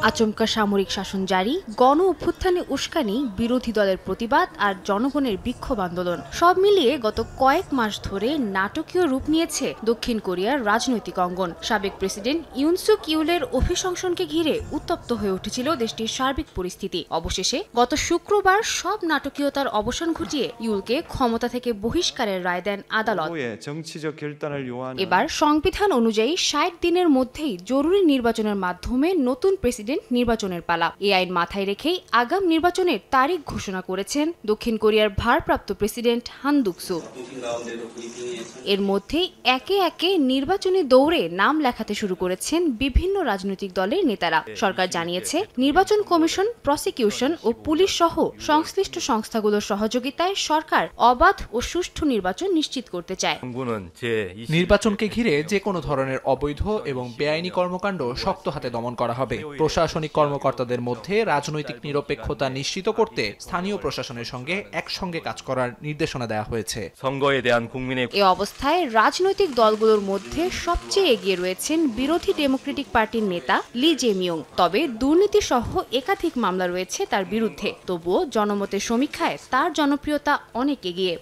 আচমকা সামরিক শাসন জারি, গণ অভ্যুত্থানে উস্কানি, বিরোধী দলের প্রতিবাদ আর জনগণের বিক্ষোভ আন্দোলন সব মিলিয়ে গত কয়েক মাস ধরে নাটকীয় রূপ নিয়েছে দক্ষিণ কোরিয়ার রাজনৈতিক অঙ্গন। সাবেক প্রেসিডেন্ট ইউন সুক ইউলের অভিশংসনকে ঘিরে উত্তপ্ত হয়ে উঠেছিল দেশটির সার্বিক পরিস্থিতি। অবশেষে গত শুক্রবার সব নাটকীয়তার অবসান ঘটিয়ে ইউলকে ক্ষমতা থেকে বহিষ্কারের রায় দেন আদালত। এবার সংবিধান অনুযায়ী ৬০ দিনের মধ্যেই জরুরি নির্বাচনের মাধ্যমে নতুন প্রেসিডেন্ট নির্বাচনের পালা। এই আইন মাথায় রেখেই আগাম নির্বাচনের তারিখ ঘোষণা করেছেন দক্ষিণ কোরিয়ার ভারপ্রাপ্ত প্রেসিডেন্ট হান দুক-সু। এর মধ্যেই একে একে নির্বাচনী দৌড়ে নাম লেখাতে শুরু করেছেন বিভিন্ন রাজনৈতিক দলের নেতারা। সরকার জানিয়েছে, নির্বাচন কমিশন, প্রসিকিউশন ও পুলিশ সহ সংশ্লিষ্ট সংস্থাগুলোর সহযোগিতায় সরকার অবাধ ও সুষ্ঠু নির্বাচন নিশ্চিত করতে চায়। নির্বাচনকে ঘিরে যে কোনো ধরনের অবৈধ এবং বেআইনি কর্মকাণ্ড শক্ত হাতে দমন করা হবে। প্রশাসনিক কর্মকর্তাদের মধ্যে রাজনৈতিক নিরপেক্ষতা নিশ্চিত করতে স্থানীয় প্রশাসনের সঙ্গে একসঙ্গে কাজ করার নির্দেশনা দেওয়া হয়েছে। এ অবস্থায় রাজনৈতিক দলগুলোর মধ্যে সবচেয়ে এগিয়ে রয়েছেন বিরোধী ডেমোক্রেটিক পার্টির নেতা লি জে-মিয়ং। তবে দুর্নীতি সহ একাধিক মামলা রয়েছে তার বিরুদ্ধে। তবুও জনমতের সমীক্ষায় তার জনপ্রিয়তা অনেক এগিয়ে।